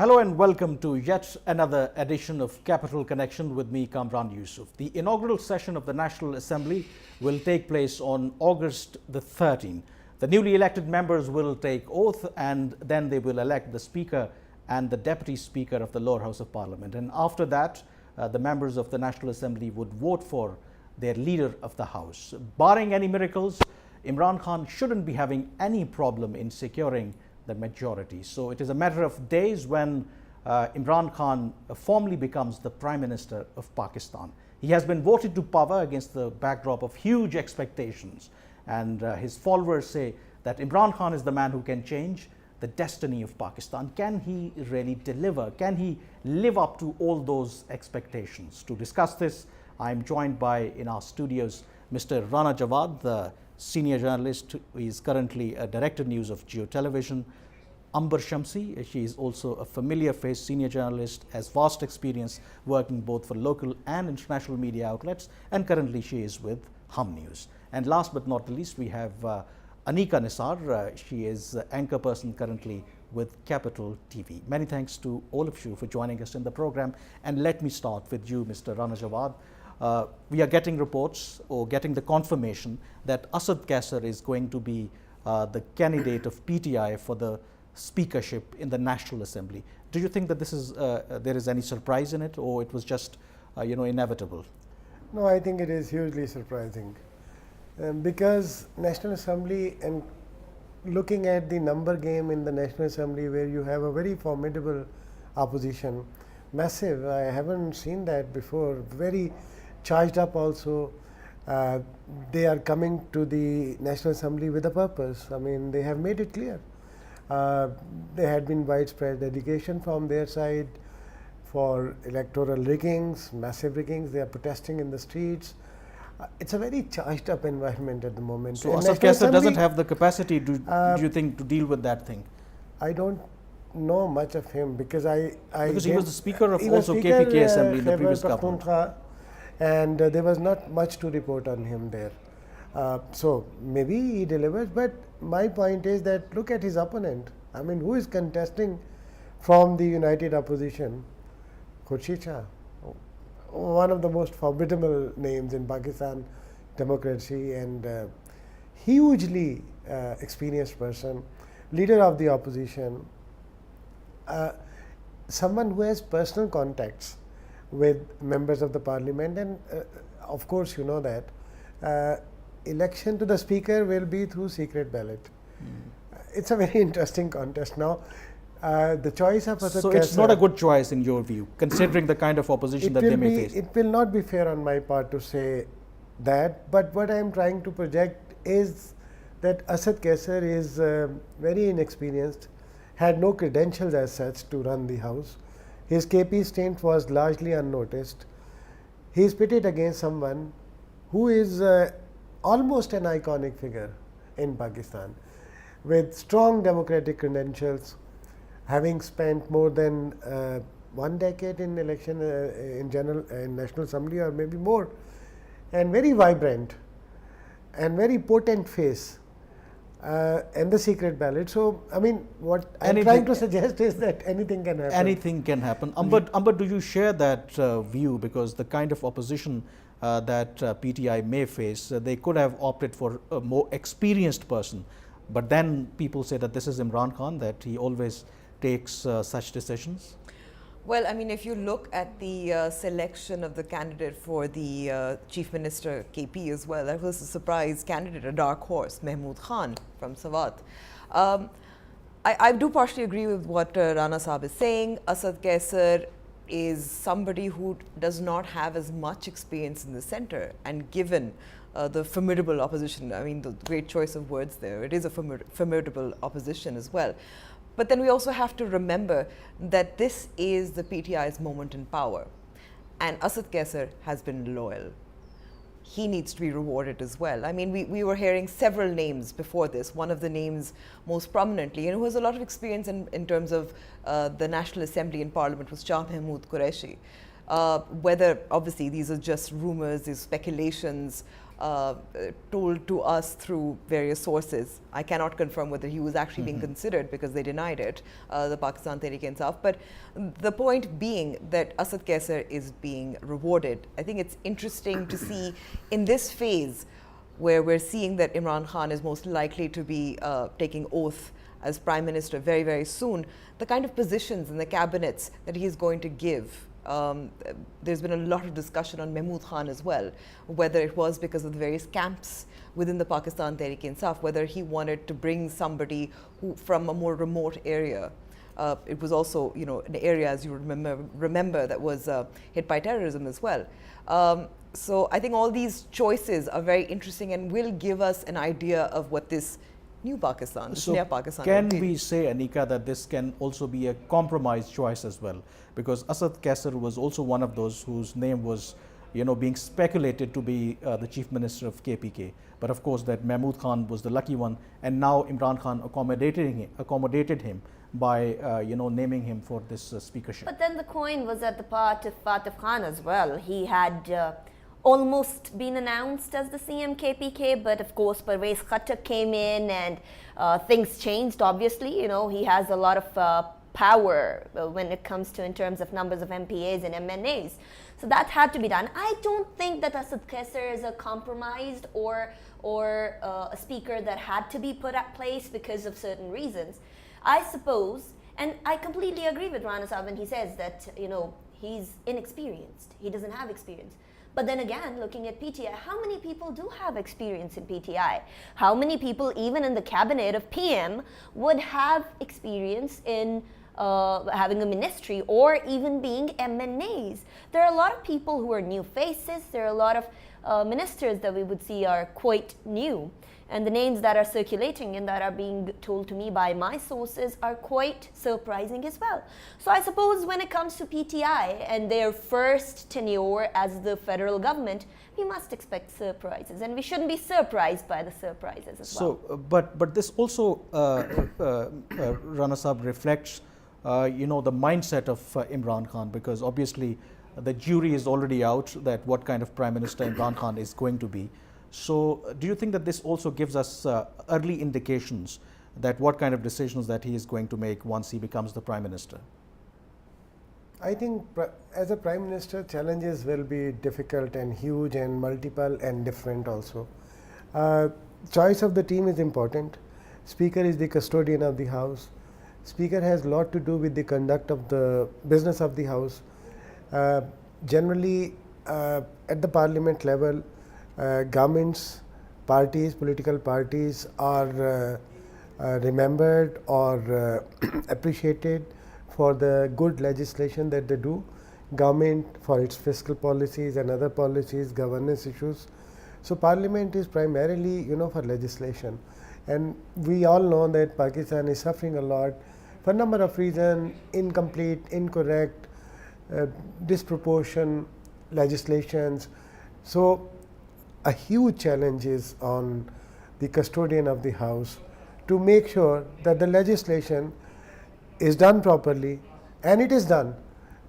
Hello and welcome to yet another edition of Capital Connection with me, Kamran Yusuf. The inaugural session of the National Assembly will take place on August the 13th. The newly elected members will take oath and then they will elect the Speaker and the Deputy Speaker of the lower house of Parliament. And after that, the members of the National Assembly would vote for their leader of the House. Barring any miracles, Imran Khan shouldn't be having any problem in securing the majority. So it is a matter of days when Imran Khan formally becomes the Prime Minister of Pakistan. He has been voted to power against the backdrop of huge expectations, and his followers say that Imran Khan is the man who can change the destiny of Pakistan. Can he really deliver? Can he live up to all those expectations? To discuss this, I am joined by, in our studios, Mr. Rana Jawad, the senior journalist who is currently a director news of Geo Television. Amber Shamsi, she is also a familiar face, senior journalist, has vast experience working both for local and international media outlets, and currently she is with Hum News. And last but not the least, we have Anika Nisar. She is anchor person currently with Capital TV. Many thanks to all of you for joining us in the program. And let me start with you, Mr. Rana Jawad. We are getting reports or getting the confirmation that Assad Kassar is going to be the candidate of PTI for the speakership in the National Assembly. Do you think that this is there is any surprise in it, or it was just inevitable? No, I think it is hugely surprising because National Assembly, and looking at the number game in the National Assembly where you have a very formidable opposition, massive. I haven't seen that before. Very charged up also. They are coming to the National Assembly with a purpose. I mean, they have made it clear. There had been widespread dedication from their side for electoral riggings, massive riggings. They are protesting in the streets. It's a very charged up environment at the moment. So Assad Kassar doesn't have the capacity, do you think, to deal with that thing? I don't know much of him because because he was the speaker of also KPK Assembly in the previous government. And there was not much to report on him there. So maybe he delivers, but my point is that look at his opponent. I mean, who is contesting from the united opposition? Khurshid Shah, one of the most formidable names in Pakistan democracy, and hugely experienced person, leader of the opposition, someone who has personal contacts with members of the parliament, and of course you know that election to the speaker will be through secret ballot. It's a very interesting contest now. The choice of Assad Kassar, it's not a good choice in your view, considering the kind of opposition that they may face. It will not be fair on my part to say that, but what I am trying to project is that Assad Kassar is very inexperienced, had no credentials as such to run the house. His KP stint was largely unnoticed. He is pitted against someone who is almost an iconic figure in Pakistan, with strong democratic credentials, having spent more than 1 decade in election in general in National Assembly, or maybe more, and very vibrant and very potent face. And the secret ballot. So, I mean, what I'm trying to suggest is that anything can happen. Anything can happen. Amber, do you share that view? Because the kind of opposition that PTI may face, they could have opted for a more experienced person. But then people say that this is Imran Khan, that he always takes such decisions. Well, I mean, if you look at the selection of the candidate for the Chief Minister KP as well, that was a surprise candidate, a dark horse, Imran Khan from Swat. I do partially agree with what Rana Saab is saying. Assad Kassar is somebody who does not have as much experience in the centre, and given the formidable opposition, I mean, the great choice of words there, it is a formidable opposition as well. But then we also have to remember that this is the PTI's moment in power, and Assad Kassar has been loyal. He needs to be rewarded as well. I mean, we were hearing several names before this. One of the names most prominently, and who has a lot of experience in terms of the National Assembly and Parliament, was Shah Mahmood Qureshi. Whether, obviously, these are just rumors, these speculations, told to us through various sources. I cannot confirm whether he was actually being considered because they denied it, the Pakistan Tehreek-e-Insaf. But the point being that Assad Kassar is being rewarded. I think it's interesting to see in this phase where we're seeing that Imran Khan is most likely to be taking oath as Prime Minister very, very soon, the kind of positions in the cabinets that he is going to give. There's been a lot of discussion on Mahmood Khan as well, whether it was because of the various camps within the Pakistan Tehreek-e-Insaf, whether he wanted to bring somebody who from a more remote area. It was also, an area, as you remember that was hit by terrorism as well. So I think all these choices are very interesting and will give us an idea of what this new Pakistan, this Naya Pakistan. Can we say, Anika, that this can also be a compromise choice as well? Because Assad Kassar was also one of those whose name was, being speculated to be the chief minister of KPK. But of course, that Mahmood Khan was the lucky one, and now Imran Khan accommodated him by, naming him for this speakership. But then the coin was at the part of Fatih Khan as well. He had almost been announced as the CM KPK, but of course Parvez Khattak came in and things changed. Obviously, he has a lot of power when it comes to in terms of numbers of MPAs and MNAs. So that had to be done. I don't think that Assad Kassar is a compromised or a speaker that had to be put at place because of certain reasons. I suppose, and I completely agree with Rana Saab when he says that, he's inexperienced. He doesn't have experience. But then again, looking at PTI, how many people do have experience in PTI? How many people, even in the cabinet of PM, would have experience in having a ministry or even being MNAs? There are a lot of people who are new faces. There are a lot of ministers that we would see are quite new. And the names that are circulating and that are being told to me by my sources are quite surprising as well. So I suppose when it comes to PTI and their first tenure as the federal government, we must expect surprises, and we shouldn't be surprised by the surprises as well. So, but this also, Rana Saab, reflects, the mindset of Imran Khan, because obviously the jury is already out that what kind of Prime Minister Imran Khan is going to be. So do you think that this also gives us early indications that what kind of decisions that he is going to make once he becomes the Prime Minister? I think as a Prime Minister, challenges will be difficult and huge and multiple and different also. Choice of the team is important. Speaker is the custodian of the House. Speaker has a lot to do with the conduct of the business of the House. Generally, at the Parliament level, governments, parties, political parties are remembered or appreciated for the good legislation that they do. Government for its fiscal policies and other policies, governance issues. So Parliament is primarily, for legislation. And we all know that Pakistan is suffering a lot for a number of reasons: incomplete, incorrect, disproportionate legislations. So a huge challenge is on the custodian of the House to make sure that the legislation is done properly, and it is done,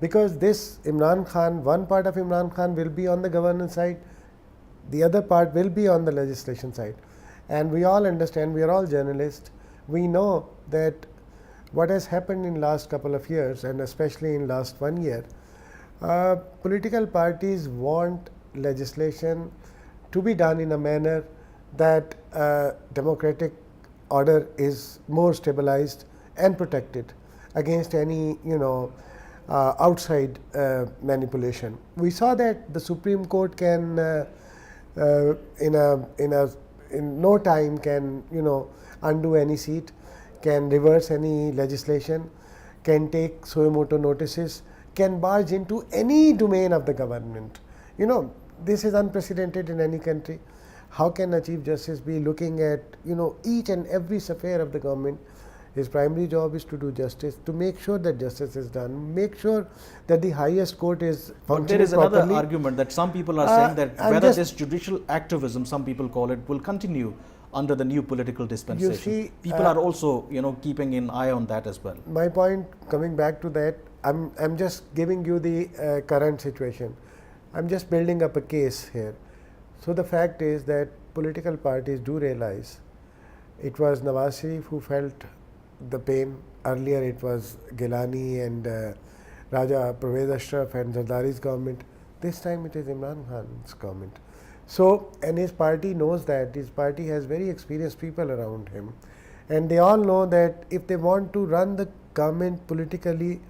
because this Imran Khan, one part of Imran Khan will be on the governance side, the other part will be on the legislation side. And we all understand, we are all journalists, we know that what has happened in last couple of years, and especially in last 1 year, political parties want legislation to be done in a manner that democratic order is more stabilized and protected against any outside manipulation. We saw that the Supreme Court can in no time can undo any seat, can reverse any legislation, can take suo motu notices, can barge into any domain of the government. This is unprecedented in any country. How can a Chief Justice be looking at each and every affair of the government? His primary job is to do justice, to make sure that justice is done, make sure that the highest court is functioning properly. But there is another argument that some people are saying that whether this judicial activism, some people call it, will continue under the new political dispensation. You see, people are also keeping an eye on that as well. My point, coming back to that, I'm just giving you the current situation. I'm just building up a case here. So the fact is that political parties do realize it was Nawaz Sharif who felt the pain. Earlier it was Gilani and Raja Pervez Ashraf and Zardari's government. This time it is Imran Khan's government. So, and his party knows that. His party has very experienced people around him. And they all know that if they want to run the government politically,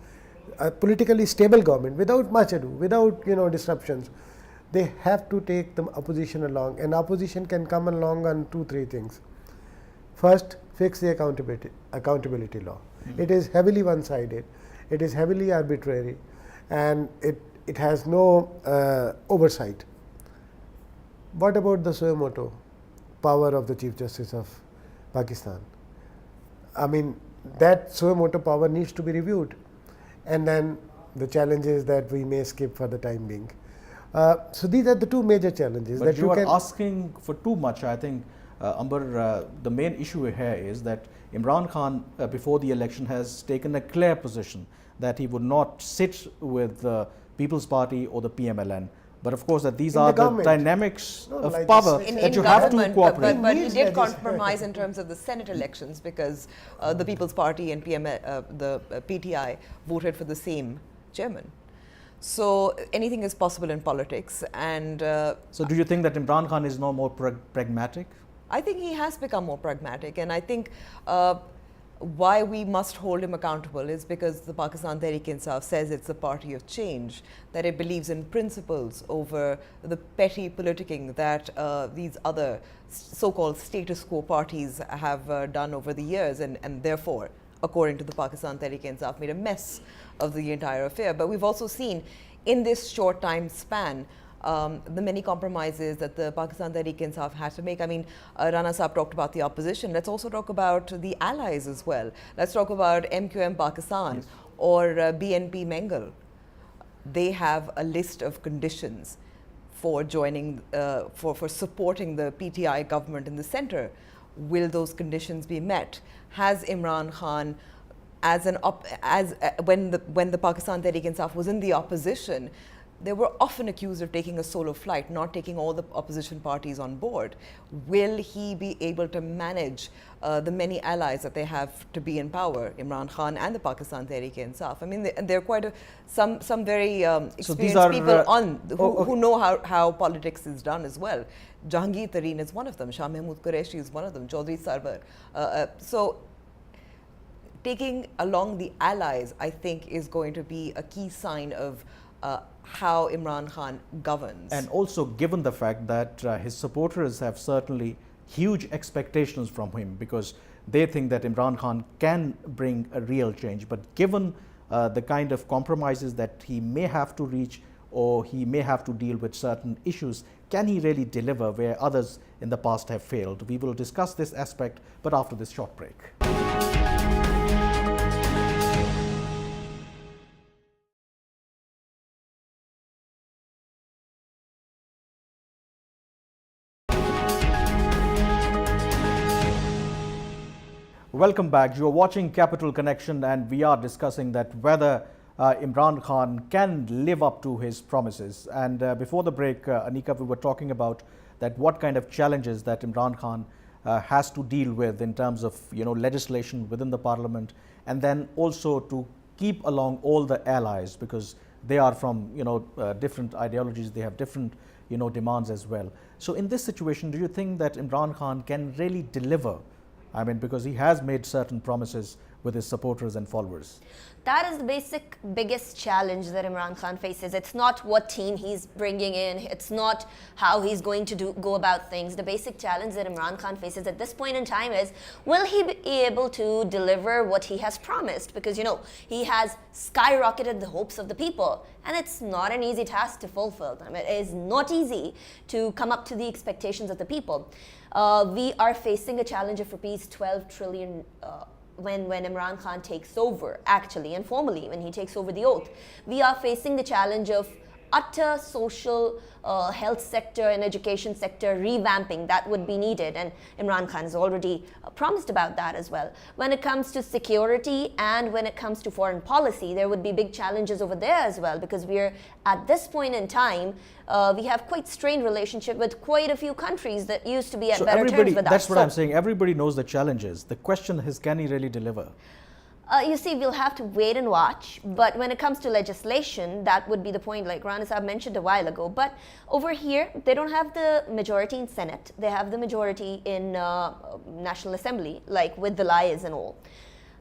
a politically stable government without much ado, without disruptions, they have to take the opposition along. And opposition can come along on 2-3 things. First, fix the accountability law. It is heavily one-sided, it is heavily arbitrary, and it has no oversight. What about the suo motu power of the Chief Justice of Pakistan? I mean, that suo motu power needs to be reviewed, and then the challenges that we may skip for the time being. So these are the two major challenges. But that you are asking for too much, I think. Amber, the main issue here is that Imran Khan, before the election, has taken a clear position that he would not sit with the People's Party or the PMLN. But of course, that these are the dynamics of power that you have to cooperate. But he did compromise in terms of the Senate elections because the People's Party and the PTI voted for the same chairman. So anything is possible in politics. And so do you think that Imran Khan is now more pragmatic? I think he has become more pragmatic, and I think why we must hold him accountable is because the Pakistan Tehreek-e-Insaf says it's a party of change, that it believes in principles over the petty politicking that these other so-called status quo parties have done over the years, and therefore, according to the Pakistan Tehreek-e-Insaf, made a mess of the entire affair. But we've also seen in this short time span the many compromises that the Pakistan Tehreek-e-Insaf had to make. I mean, Rana Saab talked about the opposition. Let's also talk about the allies as well. Let's talk about MQM Pakistan or BNP Mengal. They have a list of conditions for joining, for supporting the PTI government in the center. Will those conditions be met? Has Imran Khan, when the Pakistan Tehreek-e-Insaf was in the opposition, they were often accused of taking a solo flight, not taking all the opposition parties on board. Will he be able to manage the many allies that they have to be in power, Imran Khan and the Pakistan Tehreek-e-Insaf? I mean, there are quite some very experienced people who know how politics is done as well. Jahangir Tareen is one of them. Shah Mahmood Qureshi is one of them. Chaudhry Sarwar. So taking along the allies, I think, is going to be a key sign of how Imran Khan governs. And also given the fact that his supporters have certainly huge expectations from him because they think that Imran Khan can bring a real change. But given the kind of compromises that he may have to reach or he may have to deal with certain issues, can he really deliver where others in the past have failed? We will discuss this aspect, but after this short break. Welcome back. You are watching Capital Connection, and we are discussing that whether Imran Khan can live up to his promises. And before the break, Anika, we were talking about that what kind of challenges that Imran Khan has to deal with in terms of legislation within the parliament, and then also to keep along all the allies because they are from different ideologies, they have different demands as well. So in this situation, do you think that Imran Khan can really deliver? I mean, because he has made certain promises with his supporters and followers. That is the biggest challenge that Imran Khan faces. It's not what team he's bringing in. It's not how he's going to go about things. The basic challenge that Imran Khan faces at this point in time is, will he be able to deliver what he has promised? Because, he has skyrocketed the hopes of the people. And it's not an easy task to fulfill. I mean, it is not easy to come up to the expectations of the people. We are facing a challenge of rupees 12 trillion when Imran Khan takes over, actually and formally, when he takes over the oath. We are facing the challenge of utter social health sector and education sector revamping that would be needed, and Imran Khan has already promised about that as well. When it comes to security and when it comes to foreign policy, there would be big challenges over there as well, because we're at this point in time, we have quite strained relationship with quite a few countries that used to be at better terms with us. That's what I'm saying. Everybody knows the challenges. The question is, can he really deliver? You see, we'll have to wait and watch. But when it comes to legislation, that would be the point, like Rana Saab mentioned a while ago. But over here, they don't have the majority in Senate. They have the majority in National Assembly, like with the lies and all.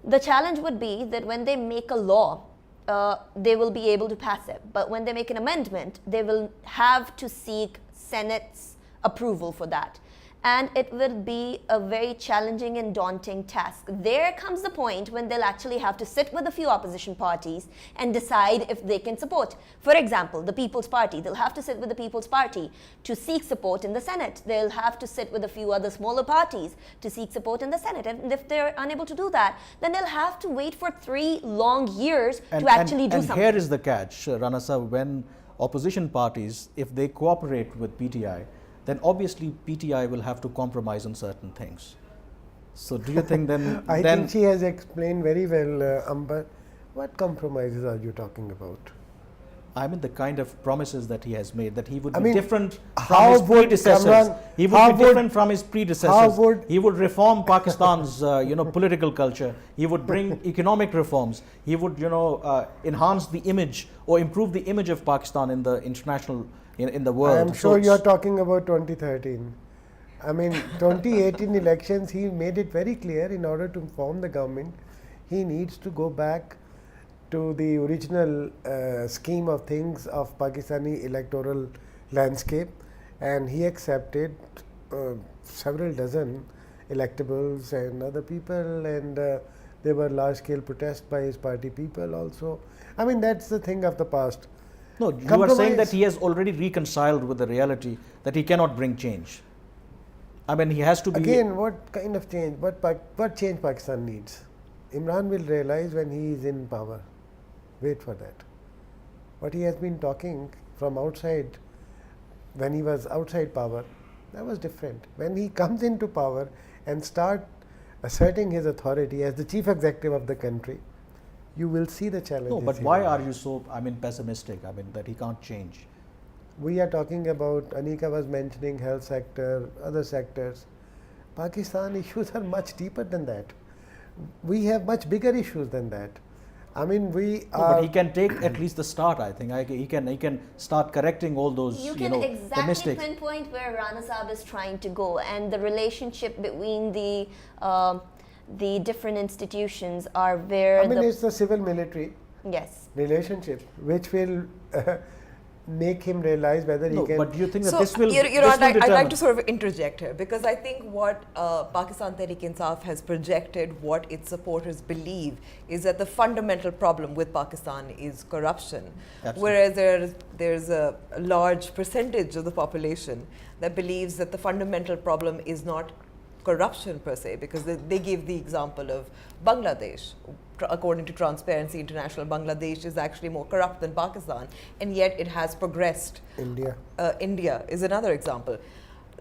The challenge would be that when they make a law, they will be able to pass it. But when they make an amendment, they will have to seek Senate's approval for that. And it will be a very challenging and daunting task. There comes the point when they'll actually have to sit with a few opposition parties and decide if they can support. For example, the People's Party, they'll have to sit with the People's Party to seek support in the Senate. They'll have to sit with a few other smaller parties to seek support in the Senate. And if they're unable to do that, then they'll have to wait for 3 long years to actually do something. And here is the catch, Rana Saab, when opposition parties, if they cooperate with PTI, then obviously PTI will have to compromise on certain things. So do you think then... I think she has explained very well, Amber. What compromises are you talking about? I mean the kind of promises that he has made, that he would be different from his would predecessors. He would be different from his predecessors. He would reform Pakistan's political culture. He would bring economic reforms. He would enhance the image or improve the image of Pakistan in the international in the world. I'm sure you're talking about 2013. I mean, 2018 elections, he made it very clear, in order to form the government, he needs to go back to the original scheme of things of Pakistani electoral landscape, and he accepted several dozen electables and other people, and there were large scale protests by his party people also. I mean, that's the thing of the past. No, you are saying that he has already reconciled with the reality that he cannot bring change. I mean, he has to be... Again, what kind of change? What change Pakistan needs? Imran will realize when he is in power. Wait for that. What he has been talking from outside, when he was outside power, that was different. When he comes into power and start asserting his authority as the chief executive of the country, you will see the challenges. No, but why are you so, pessimistic, that he can't change? We are talking about, Anika was mentioning health sector, other sectors. Pakistan issues are much deeper than that. We have much bigger issues than that. I mean, we are... But he can take at least the start, I think. He can start correcting all those, You can exactly mistakes. pinpoint where Rana Saab is trying to go, and the relationship between the different institutions are where... I mean, it's the civil-military relationship, which will make him realize whether he can... But do you think that So, this will I'd like to sort of interject here, because I think what Pakistan Tehreek-e-Insaf has projected, what its supporters believe, is that the fundamental problem with Pakistan is corruption. Absolutely. Whereas there's a large percentage of the population that believes that the fundamental problem is not corruption per se, because they give the example of Bangladesh. According to Transparency International, Bangladesh is actually more corrupt than Pakistan, and yet it has progressed. India is another example.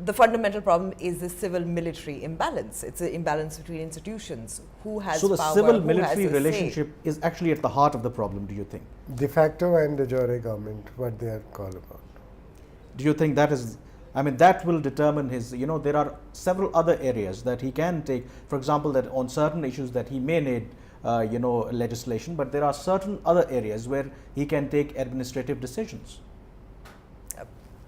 The fundamental problem is the civil-military imbalance. It's an imbalance between institutions. Who has power? So the civil-military relationship is actually at the heart of the problem, do you think? De facto and de jure government, what they are called about. Do you think that is... that will determine his, there are several other areas that he can take. For example, that on certain issues that he may need, legislation, but there are certain other areas where he can take administrative decisions.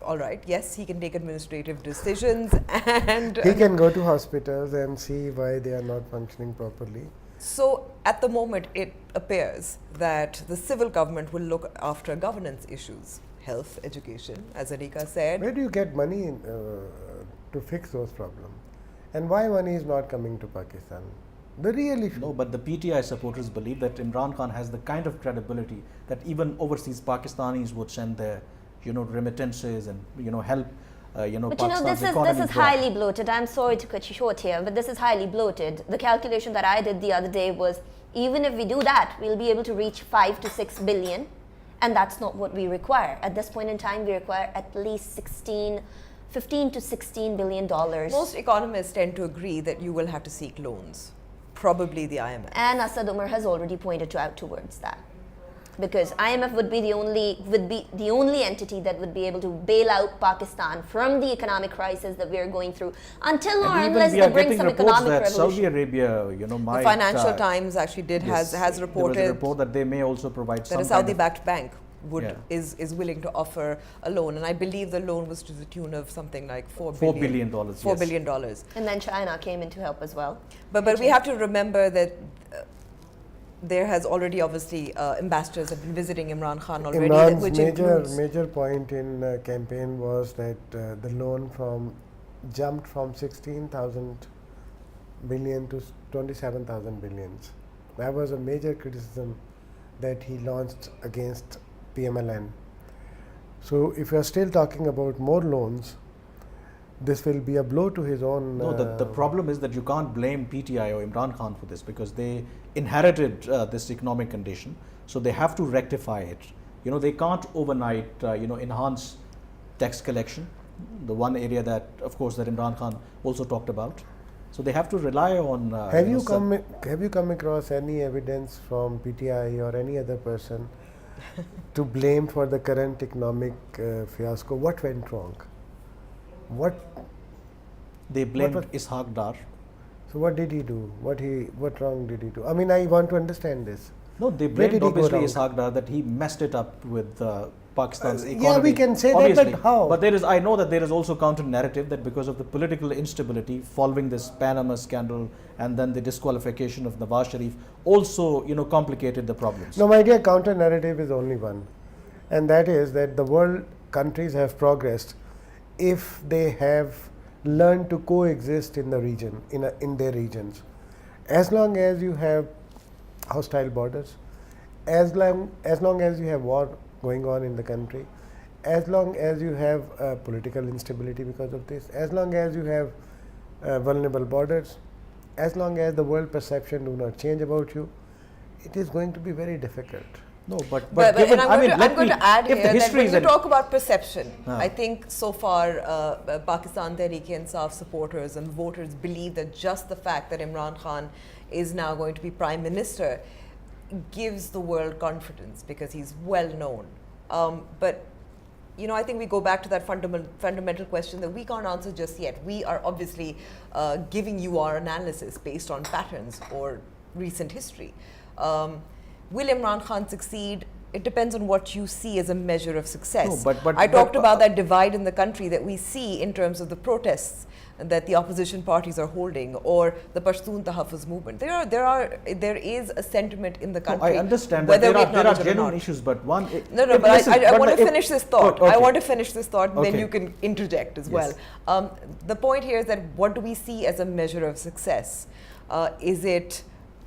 All right, yes, he can take administrative decisions, and he can go to hospitals and see why they are not functioning properly. So at the moment, it appears that the civil government will look after governance issues. Health, education, as Anika said. Where do you get money to fix those problems? And why money is not coming to Pakistan? The real issue. No, but the PTI supporters believe that Imran Khan has the kind of credibility that even overseas Pakistanis would send their, remittances and, help, But Pakistan's this is highly bloated. I'm sorry to cut you short here, but this is highly bloated. The calculation that I did the other day was, even if we do that, we'll be able to reach 5 to 6 billion. And that's not what we require. At this point in time, we require at least 15 to 16 billion dollars. Most economists tend to agree that you will have to seek loans, probably the IMF. And Assad Umar has already pointed out towards that. Because IMF would be the only entity that would be able to bail out Pakistan from the economic crisis that we are going through until or unless they bring some economic that revolution. Saudi Arabia, might. The Financial Times actually has reported there was a report that they may also provide some that a kind of- Saudi-backed bank Yeah. is willing to offer a loan, and I believe the loan was to the tune of something like $4 $4 billion. $4 billion. And then China came in to help as well. But we have to remember that there has already obviously ambassadors have been visiting Imran Khan already, Imran's which includes major point in campaign was that the loan jumped from 16,000 billion to 27,000 billions. That was a major criticism that he launched against PMLN. So if you are still talking about more loans, this will be a blow to his own. No, the problem is that you can't blame PTI or Imran Khan for this, because they inherited this economic condition, so they have to rectify it. They can't overnight, enhance tax collection, the one area that, of course, that Imran Khan also talked about. So they have to rely on. Have you come across any evidence from PTI or any other person to blame for the current economic fiasco? What went wrong? They blamed Ishaq Dar. So what did he do? What wrong did he do? I mean, I want to understand this. No, they Where blamed did he go obviously wrong? Ishaq Dar that he messed it up with Pakistan's economy. Yeah, we can say obviously. that, but how? But I know that there is also counter narrative that because of the political instability following this Panama scandal and then the disqualification of Nawaz Sharif also, complicated the problems. No, my dear, counter narrative is only one, and that is that the world countries have progressed if they have learned to coexist in the region, in their regions. As long as you have hostile borders, as long as you have war going on in the country, as long as you have political instability because of this, as long as you have vulnerable borders, as long as the world perception do not change about you, it is going to be very difficult. No, but and given, I'm going to add if here the that history when is you an- talk about perception, I think so far Pakistan Tehreek-e-Insaf supporters and voters believe that just the fact that Imran Khan is now going to be Prime Minister gives the world confidence because he's well known. But I think we go back to that fundamental question that we can't answer just yet. We are obviously giving you our analysis based on patterns or recent history. Will Imran Khan succeed? It depends on what you see as a measure of success. No, but I talked about that divide in the country that we see in terms of the protests that the opposition parties are holding, or the Pashtun Tahaffuz movement. There is a sentiment in the country. I understand that whether there we are acknowledge it or genuine not. issues, but one. No, but I want to finish this thought. Okay. I want to finish this thought, then Okay. you can interject as Yes. well. The point here is that what do we see as a measure of success? Is it,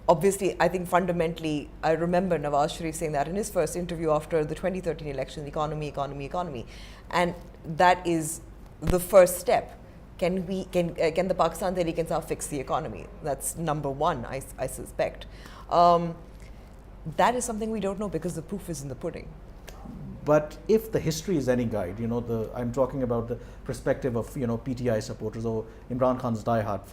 obviously, I think fundamentally, I remember Nawaz Sharif saying that in his first interview after the 2013 election, economy. And that is the first step. Can the Pakistan Tehreek-e-Insaf fix the economy? That's number one, I suspect. That is something we don't know because the proof is in the pudding. But if the history is any guide, I'm talking about the perspective of PTI supporters or Imran Khan's diehard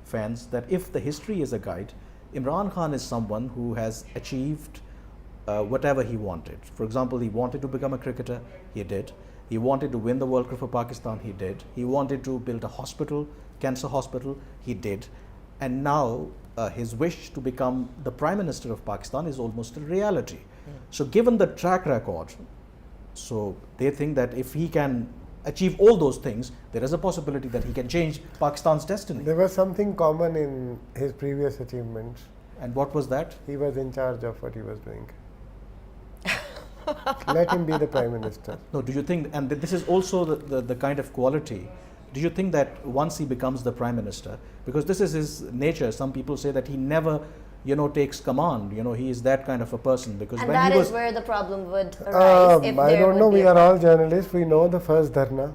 fans, that if the history is a guide, Imran Khan is someone who has achieved whatever he wanted. For example, he wanted to become a cricketer, he did. He wanted to win the World Cup for Pakistan, he did. He wanted to build a hospital, cancer hospital, he did. And now his wish to become the Prime Minister of Pakistan is almost a reality. So given the track record, so they think that if he can achieve all those things, there is a possibility that he can change Pakistan's destiny. There was something common in his previous achievements. And what was that? He was in charge of what he was doing. Let him be the Prime Minister. No, do you think, and this is also the kind of quality, do you think that once he becomes the Prime Minister, because this is his nature, some people say that he never, takes command, he is that kind of a person, because And when that he is was, where the problem would arise. If I there don't would know, be we a are all journalists, we know the first dharna.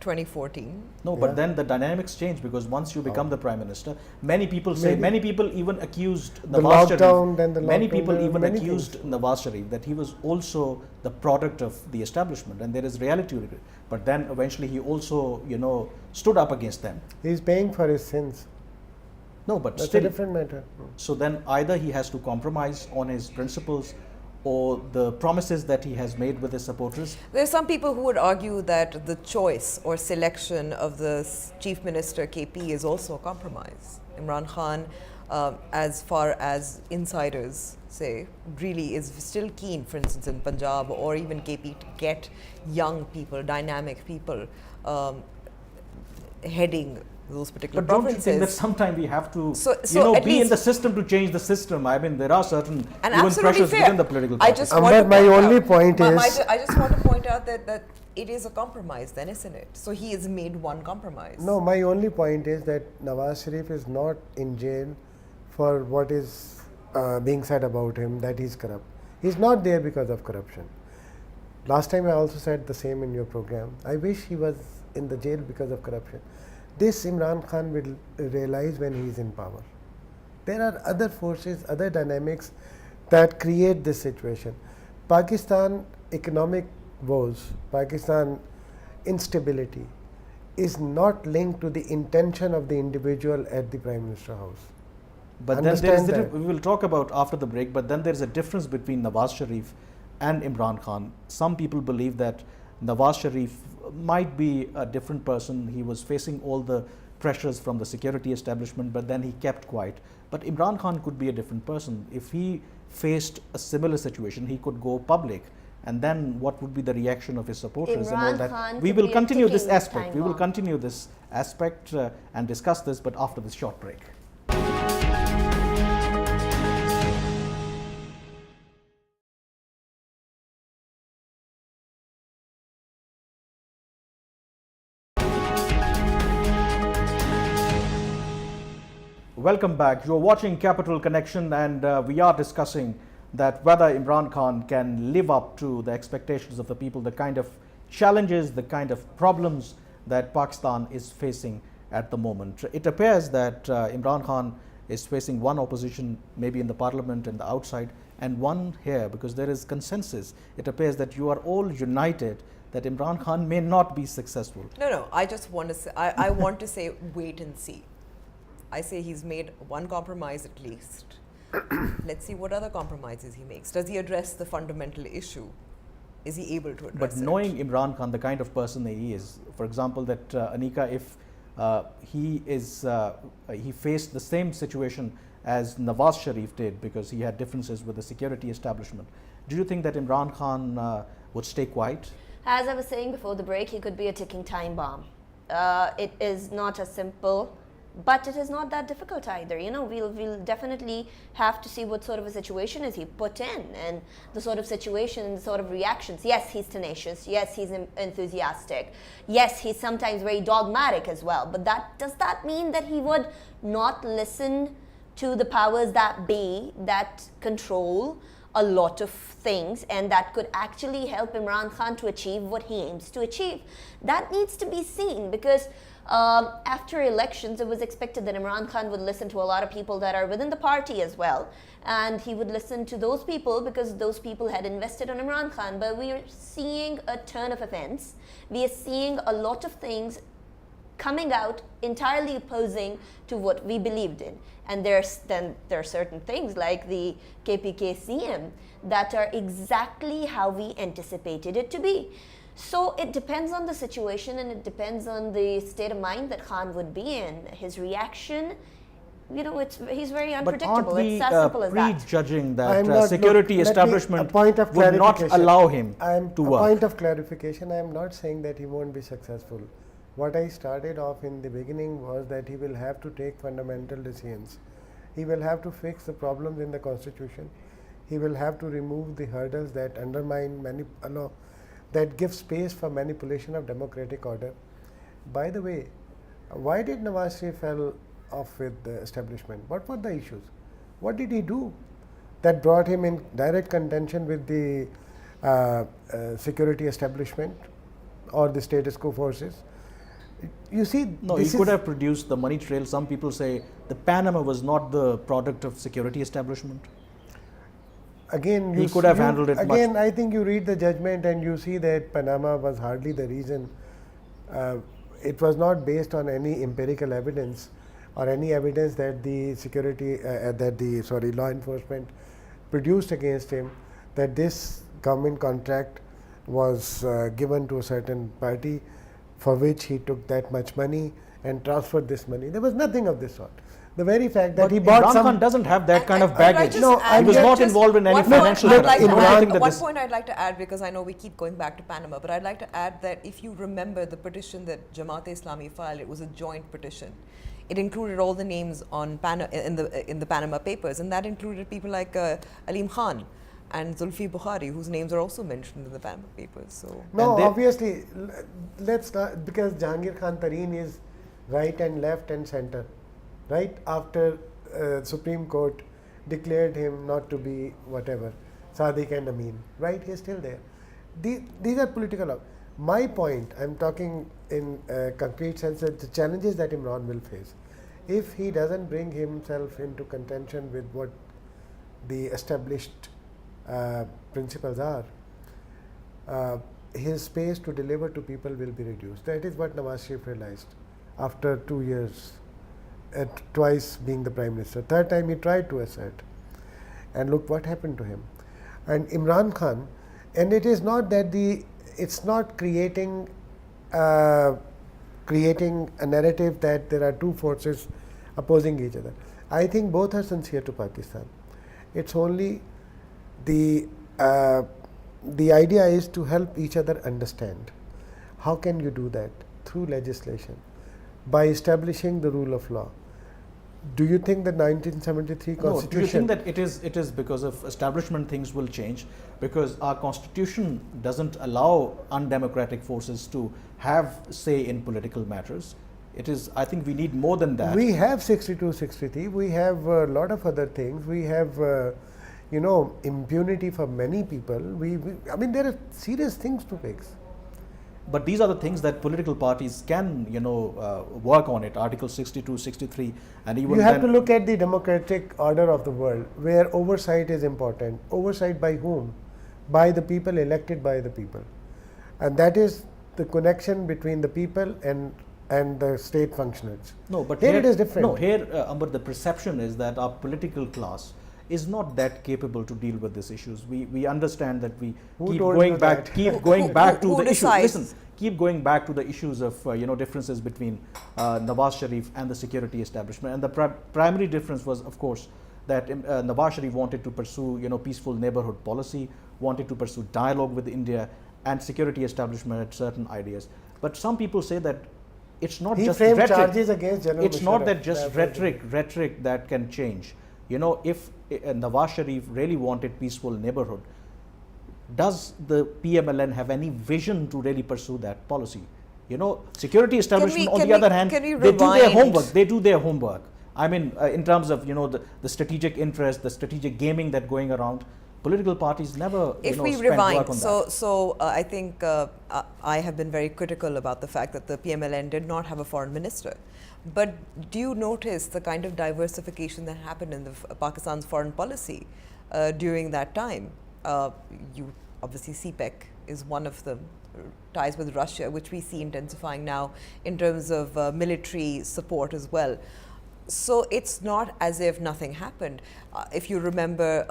2014. No, but then the dynamics change because once you become the prime minister, many people say, many people even accused Nawaz lockdown, then the Sharif, many lockdown, people there were even many accused things. Nawaz Sharif that he was also the product of the establishment, and there is reality to it. But then eventually he also, stood up against them. He's paying for his sins. No, but That's still. a different matter. So then either he has to compromise on his principles or the promises that he has made with his supporters. There are some people who would argue that the choice or selection of the Chief Minister KP is also a compromise. Imran Khan, as far as insiders say, really is still keen, for instance, in Punjab or even KP, to get young people, dynamic people heading those particular But don't you provinces. think that sometime we have to, So at be in least- the system to change the system? I mean, there are certain And even absolutely pressures fair. within the political I parties. just Amber, want to my point only out- point is- I just want to point out that it is a compromise then, isn't it? So he has made one compromise. No, my only point is that Nawaz Sharif is not in jail for what is being said about him, that he's corrupt. He's not there because of corruption. Last time I also said the same in your program. I wish he was in the jail because of corruption. This Imran Khan will realize when he is in power. There are other forces, other dynamics that create this situation. Pakistan economic woes, Pakistan instability is not linked to the intention of the individual at the Prime Minister house. But then there is Understand that. we will talk about after the break, but then there is a difference between Nawaz Sharif and Imran Khan. Some people believe that Nawaz Sharif might be a different person. He was facing all the pressures from the security establishment, but then he kept quiet. But Imran Khan could be a different person. If he faced a similar situation, he could go public. And then what would be the reaction of his supporters and all Imran that? Khan We could will be a continue this ticking aspect. time We will bomb. continue this aspect and discuss this, but after this short break. Welcome back. You're watching Capital Connection, and we are discussing that whether Imran Khan can live up to the expectations of the people, the kind of challenges, the kind of problems that Pakistan is facing at the moment. It appears that Imran Khan is facing one opposition, maybe in the parliament and the outside, and one here, because there is consensus. It appears that you are all united that Imran Khan may not be successful. No, I just want to say, I want to say wait and see. I say he's made one compromise at least. Let's see what other compromises he makes. Does he address the fundamental issue? Is he able to address But it? knowing Imran Khan, the kind of person that he is, for example, that Anika, if he faced the same situation as Nawaz Sharif did because he had differences with the security establishment, do you think that Imran Khan would stay quiet? As I was saying before the break, he could be a ticking time bomb. It is not as simple, but it is not that difficult either. You know, we'll definitely have to see what sort of a situation is he put in, and the sort of situation and the sort of reactions. Yes, he's tenacious. Yes, he's enthusiastic. Yes, he's sometimes very dogmatic as well. But does that mean that he would not listen to the powers that be that control a lot of things and that could actually help Imran Khan to achieve what he aims to achieve? That needs to be seen, because after elections, it was expected that Imran Khan would listen to a lot of people that are within the party as well. And he would listen to those people because those people had invested on Imran Khan. But we are seeing a turn of events. We are seeing a lot of things coming out entirely opposing to what we believed in. And there are certain things like the KPK CM that are exactly how we anticipated it to be. So it depends on the situation, and it depends on the state of mind that Khan would be in. His reaction, you know, he's very But unpredictable. aren't we It's as simple as that. prejudging I'm that not- security look, let me- establishment a point of would not clarification. allow him to A work? point of clarification, I am not saying that he won't be successful. What I started off in the beginning was that he will have to take fundamental decisions. He will have to fix the problems in the constitution. He will have to remove the hurdles that undermine that give space for manipulation of democratic order. By the way, why did Nawaz Sharif fell off with the establishment? What were the issues? What did he do that brought him in direct contention with the security establishment or the status quo forces? You see, No, he could have produced the money trail. Some people say the Panama was not the product of security establishment. Again, He could have handled it much. Again, I think you read the judgment and you see that Panama was hardly the reason. It was not based on any empirical evidence or any evidence that the law enforcement produced against him, that this government contract was given to a certain party for which he took that much money and transferred this money. There was nothing of this sort. The very fact that But he bought Imran some. Khan doesn't have that kind of Could I baggage. just No, add he was here not just involved in any one point financial I'd like to matters. Imran- add- think that One this- point I'd like to add, because I know we keep going back to Panama, but I'd like to add that if you remember the petition that Jamaat-e-Islami filed, it was a joint petition. It included all the names on in the Panama Papers, and that included people like Imran Khan and Zulfi Bukhari, whose names are also mentioned in the Panama Papers. So No, And they- obviously, let's not, because Jahangir Khan Tareen is right and left and center. Right after Supreme Court declared him not to be whatever, Sadiq and Amin. Right, he's still there. These are political. My point, I'm talking in a concrete sense, that the challenges that Imran will face, if he doesn't bring himself into contention with what the established principles are, his space to deliver to people will be reduced. That is what Nawaz Sharif realized after 2 years, twice being the Prime Minister. Third time he tried to assert, and look what happened to him. And Imran Khan, and it is not that it's not creating a narrative that there are two forces opposing each other. I think both are sincere to Pakistan. It's only the idea is to help each other understand. How can you do that? Through legislation, by establishing the rule of law. Do you think the 1973 No, constitution? do you think that it is because of establishment things will change? Because our constitution doesn't allow undemocratic forces to have say in political matters. It is, I think we need more than that. We have 62, 63. We have a lot of other things. We have, impunity for many people. I mean, there are serious things to fix. But these are the things that political parties can, work on it. Article 62, 63, and even You have to then- look at the democratic order of the world, where oversight is important. Oversight by whom? By the people, elected by the people. And that is the connection between the people and the state functionaries. No, but here it is different. No, here, Amber, the perception is that our political class is not that capable to deal with these issues. We understand that we Who keep told going you back, that? keep going back to who the issues. decides? Listen, keep going back to the issues of differences between Nawaz Sharif and the security establishment. And the primary difference was, of course, that Nawaz Sharif wanted to pursue peaceful neighborhood policy, wanted to pursue dialogue with India, and security establishment had certain ideas. But some people say that it's not He just framed rhetoric. charges against General It's not Musharraf. that just That was rhetoric that can change. If Nawaz Sharif really wanted peaceful neighborhood, does the PMLN have any vision to really pursue that policy? Security establishment, on the other hand, can we they do their rewind? homework. They do their homework. I mean, in terms of the strategic interest, the strategic gaming that going around, political parties never if we spend rewind, work on that. so I think I have been very critical about the fact that the PMLN did not have a foreign minister. But do you notice the kind of diversification that happened in Pakistan's foreign policy during that time? Obviously, CPEC is one of them, ties with Russia, which we see intensifying now in terms of military support as well. So it's not as if nothing happened. If you remember,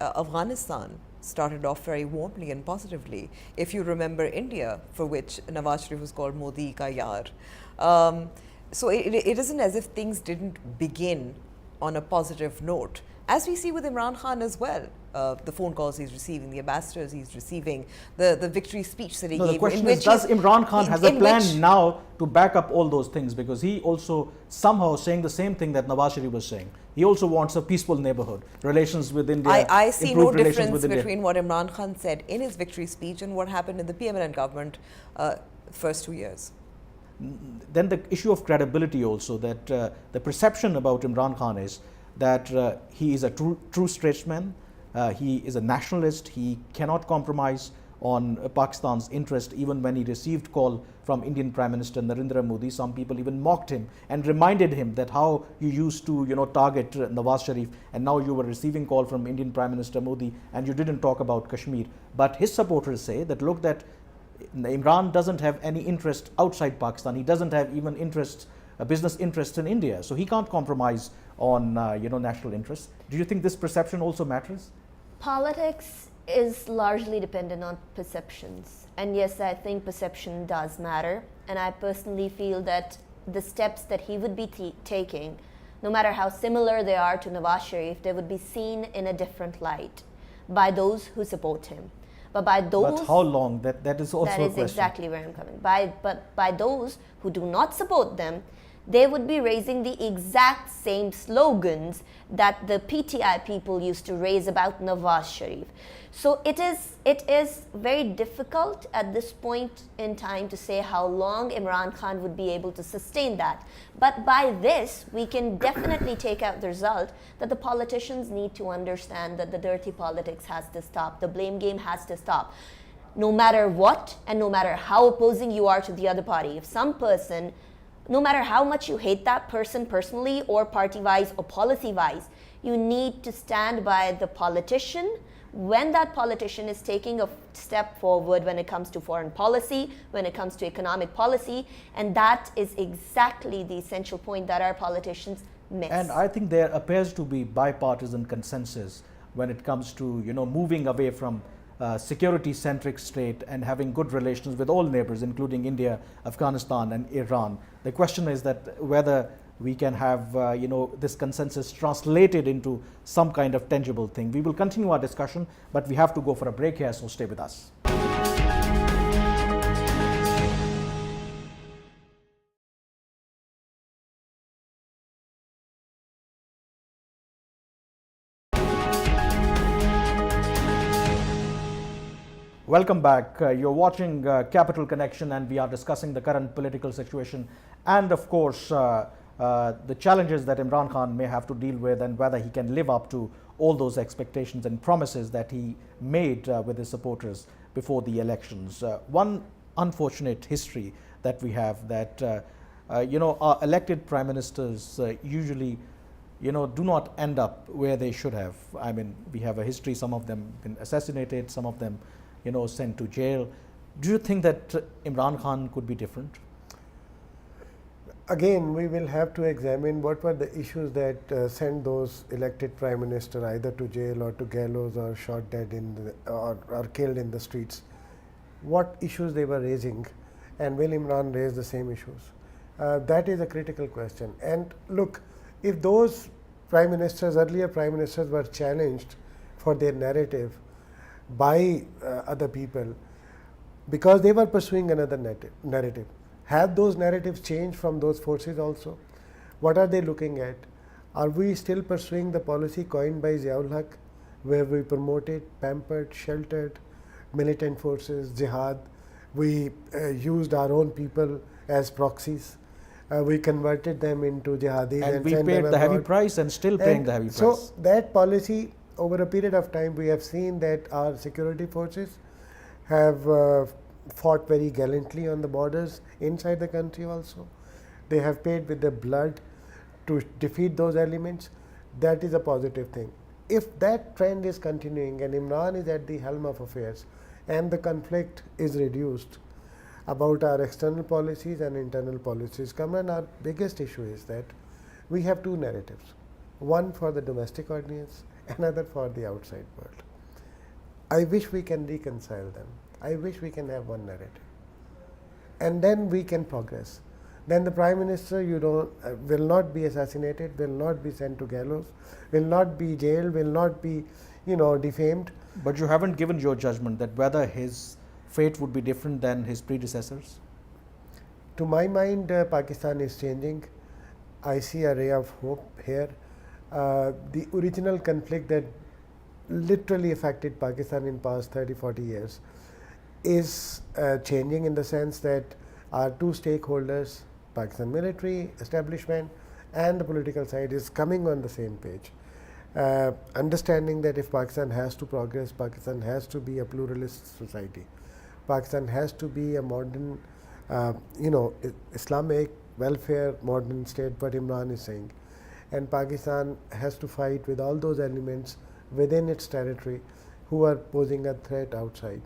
Afghanistan started off very warmly and positively. If you remember India, for which Nawaz Sharif was called Modi ka yaar. So it isn't as if things didn't begin on a positive note, as we see with Imran Khan as well. The phone calls he's receiving, the ambassadors he's receiving, the victory speech that he No, gave. the question in is, which does he's- Imran Khan has a in plan which- now to back up all those things? Because he also somehow saying the same thing that Nawaz Sharif was saying. He also wants a peaceful neighborhood, relations with India. I see no improved relations difference with India. between what Imran Khan said in his victory speech and what happened in the PMLN government first 2 years. Then the issue of credibility also, that the perception about Imran Khan is that he is a true statesman, he is a nationalist, he cannot compromise on Pakistan's interest. Even when he received call from Indian Prime Minister Narendra Modi, some people even mocked him and reminded him that how you used to target Nawaz Sharif, and now you were receiving call from Indian Prime Minister Modi and you didn't talk about Kashmir. But his supporters say that look, that Imran doesn't have any interest outside Pakistan. He doesn't have even business interests in India, so he can't compromise on national interests. Do you think this perception also matters? Politics is largely dependent on perceptions, and yes, I think perception does matter, and I personally feel that the steps that he would be taking, no matter how similar they are to Nawaz Sharif, they would be seen in a different light by those who support him. But by those, but how long? That is also a question. That is exactly where I'm coming. But by those who do not support them, they would be raising the exact same slogans that the PTI people used to raise about Nawaz Sharif. So it is very difficult at this point in time to say how long Imran Khan would be able to sustain that. But by this, we can definitely take out the result that the politicians need to understand that the dirty politics has to stop, the blame game has to stop. No matter what, and no matter how opposing you are to the other party, if some person, no matter how much you hate that person personally or party-wise or policy-wise, you need to stand by the politician when that politician is taking a step forward when it comes to foreign policy, when it comes to economic policy, and that is exactly the essential point that our politicians miss. And I think there appears to be bipartisan consensus when it comes to moving away from security-centric state and having good relations with all neighbors, including India, Afghanistan, and Iran. The question is that whether we can have this consensus translated into some kind of tangible thing. We will continue our discussion, but we have to go for a break here, so stay with us. Welcome back. You're watching Capital Connection, and we are discussing the current political situation and, of course, the challenges that Imran Khan may have to deal with, and whether he can live up to all those expectations and promises that he made with his supporters before the elections. One unfortunate history that we have that our elected prime ministers usually do not end up where they should have. I mean, we have a history, some of them been assassinated, some of them sent to jail. Do you think that Imran Khan could be different? Again, we will have to examine what were the issues that sent those elected prime minister either to jail or to gallows or shot dead or killed in the streets. What issues they were raising, and will Imran raise the same issues? That is a critical question. And look, if those prime ministers, earlier prime ministers, were challenged for their narrative by other people because they were pursuing another narrative, have those narratives changed from those forces also? What are they looking at? Are we still pursuing the policy coined by Ziaul Haq, where we promoted, pampered, sheltered militant forces, jihad? We used our own people as proxies. We converted them into jihadis and we paid the heavy price and still paying the heavy price. So that policy, over a period of time, we have seen that our security forces have fought very gallantly on the borders inside the country also. They have paid with their blood to defeat those elements. That is a positive thing. If that trend is continuing and Imran is at the helm of affairs and the conflict is reduced about our external policies and internal policies, Kamran, our biggest issue is that we have two narratives, one for the domestic audience, another for the outside world. I wish we can reconcile them. I wish we can have one narrative, and then we can progress. Then the prime minister will not be assassinated, will not be sent to gallows, will not be jailed, will not be defamed. But you haven't given your judgment that whether his fate would be different than his predecessors? To my mind, Pakistan is changing. I see a ray of hope here. The original conflict that literally affected Pakistan in past 30-40 years is changing in the sense that our two stakeholders, Pakistan military establishment and the political side, is coming on the same page. understanding that if Pakistan has to progress, Pakistan has to be a pluralist society. Pakistan has to be a modern, Islamic welfare modern state, what Imran is saying. And Pakistan has to fight with all those elements within its territory who are posing a threat outside.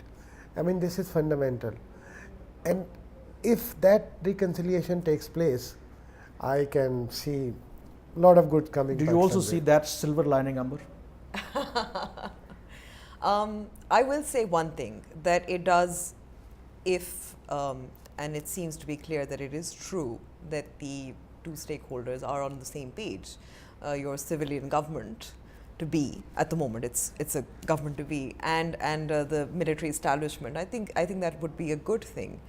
I mean, this is fundamental. And if that reconciliation takes place, I can see a lot of good coming. Do you also see that silver lining, Amber? I will say one thing, that it does, if, and it seems to be clear that it is true, that the two stakeholders are on the same page. Your civilian government to be, at the moment it's a government to be, and the military establishment. I think that would be a good thing.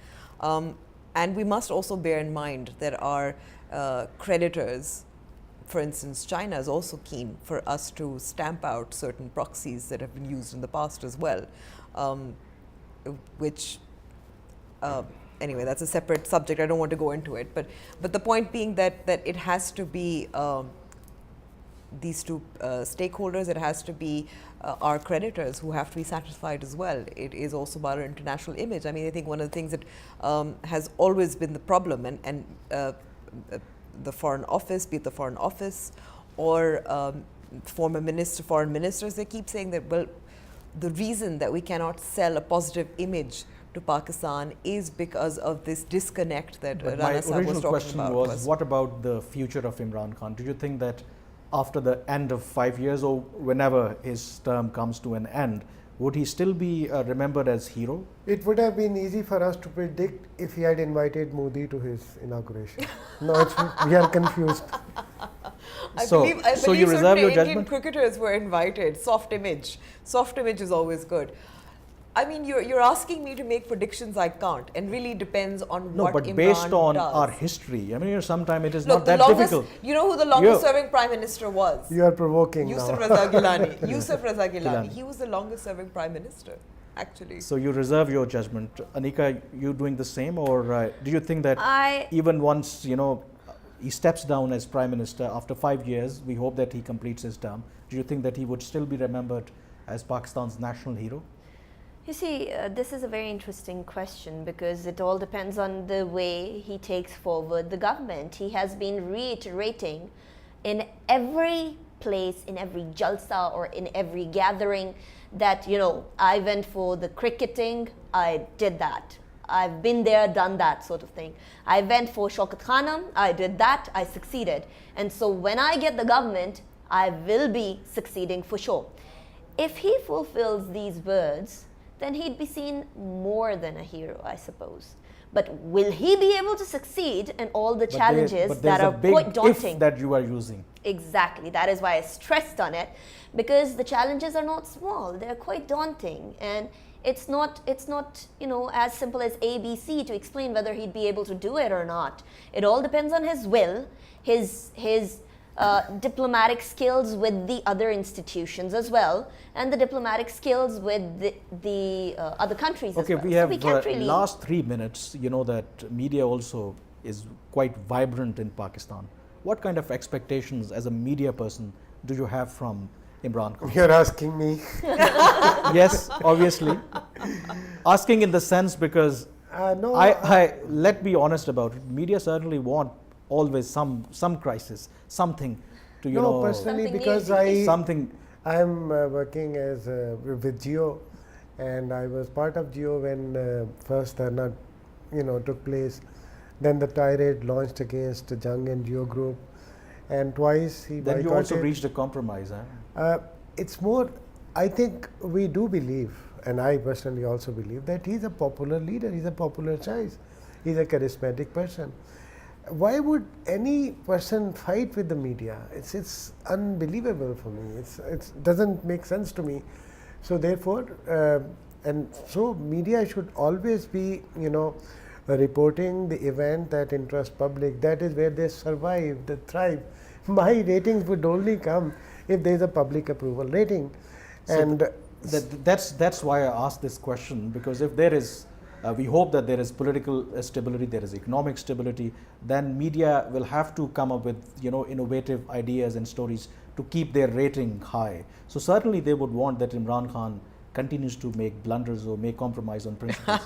And we must also bear in mind that our creditors, for instance, China is also keen for us to stamp out certain proxies that have been used in the past as well, which anyway, that's a separate subject. I don't want to go into it, but the point being that it has to be these two stakeholders. It has to be our creditors who have to be satisfied as well. It is also about our international image. I mean, I think one of the things that has always been the problem, and the Foreign Office, be it the Foreign Office or foreign ministers, they keep saying that, well, the reason that we cannot sell a positive image to Pakistan is because of this disconnect that My Rana Sahib original was talking question about. was, what about the future of Imran Khan? Do you think that after the end of 5 years, or whenever his term comes to an end, would he still be remembered as hero? It would have been easy for us to predict if he had invited Modi to his inauguration. No, we are confused. I So- believe so you reserve your Indian judgment? cricketers were invited. Soft image. Soft image is always good. I mean, you're asking me to make predictions I can't, and really depends on No, what but Imran based on does. our history, I mean, sometimes it is Look, not the that longest, difficult. you know who the longest serving prime minister was? You are provoking Yusuf now. Raza Gilani. Yusuf Raza Gilani. Gilani. He was the longest serving prime minister, actually. So you reserve your judgment. Anika, you doing the same, or do you think that I even once, he steps down as prime minister after 5 years, we hope that he completes his term, do you think that he would still be remembered as Pakistan's national hero? You see, this is a very interesting question because it all depends on the way he takes forward the government. He has been reiterating in every place, in every jalsa or in every gathering that, I went for the cricketing, I did that. I've been there, done that sort of thing. I went for Shaukat Khanam, I did that, I succeeded. And so when I get the government, I will be succeeding for sure. If he fulfills these words, then he'd be seen more than a hero, I suppose. But will he be able to succeed in all the challenges that are quite daunting? If that you are using. Exactly. That is why I stressed on it, because the challenges are not small. They're quite daunting, and it's not as simple as ABC to explain whether he'd be able to do it or not. It all depends on his will, his diplomatic skills with the other institutions as well, and the diplomatic skills with the other countries Okay, as well. we have can't really last 3 minutes. You know that media also is quite vibrant in Pakistan. What kind of expectations as a media person do you have from Imran Khan? You're asking me. Yes, obviously. Asking in the sense because No, let me honest about it. Media certainly want always some crisis, something to personally, Something because new. something. I'm working as with Geo, and I was part of Geo when first Dharna, took place. Then the tirade launched against the Jung and Geo group, and twice he Then boycotted. you also reached a compromise, huh? It's more, I think we do believe, and I personally also believe, that he's a popular leader, he's a popular choice, he's a charismatic person. Why would any person fight with the media? It's unbelievable for me. It doesn't make sense to me. So therefore, media should always be, reporting the event that interests public. That is where they survive, they thrive. My ratings would only come if there is a public approval rating. So And that's why I asked this question, because if there is we hope that there is political stability, there is economic stability, then media will have to come up with innovative ideas and stories to keep their rating high. So certainly they would want that Imran Khan continues to make blunders or make compromise on principles.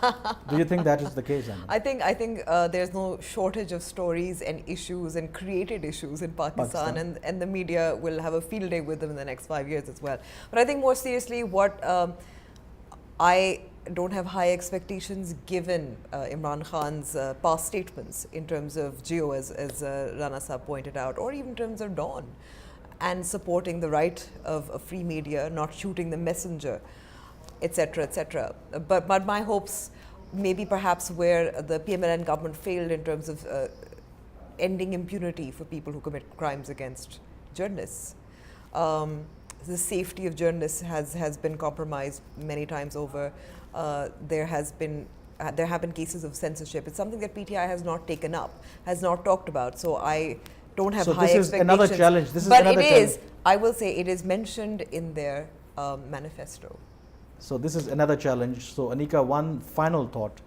Do you think that is the case, Anna? I think there's no shortage of stories and issues and created issues in Pakistan. And the media will have a field day with them in the next 5 years as well. But I think more seriously, what I don't have high expectations given Imran Khan's past statements in terms of Jio, as Rana Saab pointed out, or even in terms of Dawn, and supporting the right of a free media, not shooting the messenger, etc., etc. But my hopes, maybe perhaps where the PMLN government failed in terms of ending impunity for people who commit crimes against journalists. The safety of journalists has been compromised many times over. There have been cases of censorship. It's something that PTI has not taken up, has not talked about. So I don't have high expectations. So this is another challenge. But it is, I will say, it is mentioned in their manifesto. So this is another challenge. So Anika, one final thought.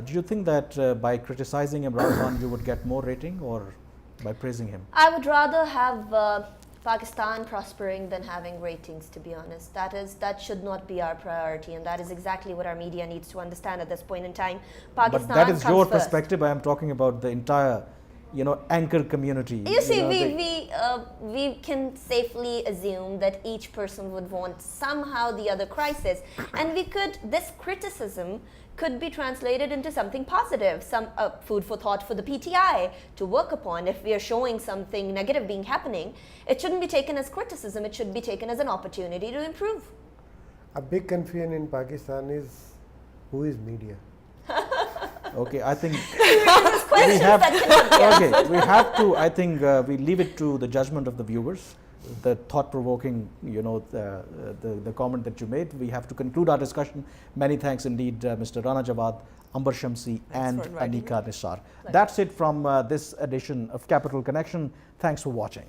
Do you think that by criticizing Imran Khan you would get more rating, or by praising him? I would rather have Pakistan prospering than having ratings, to be honest. That should not be our priority, and that is exactly what our media needs to understand at this point in time. Pakistan But that is your comes first. perspective. I am talking about the entire anchor community. You see, we can safely assume that each person would want somehow the other crisis, and this criticism could be translated into something positive, some food for thought for the PTI to work upon. If we are showing something negative being happening, it shouldn't be taken as criticism, it should be taken as an opportunity to improve. A big confusion in Pakistan is who is media. Okay, I think we have to. I think we leave it to the judgment of the viewers. The thought-provoking, the comment that you made. We have to conclude our discussion. Many thanks indeed, Mr. Rana Jawad, Ambar Shamsi, and Anika Nisar. That's it from this edition of Capital Connection. Thanks for watching.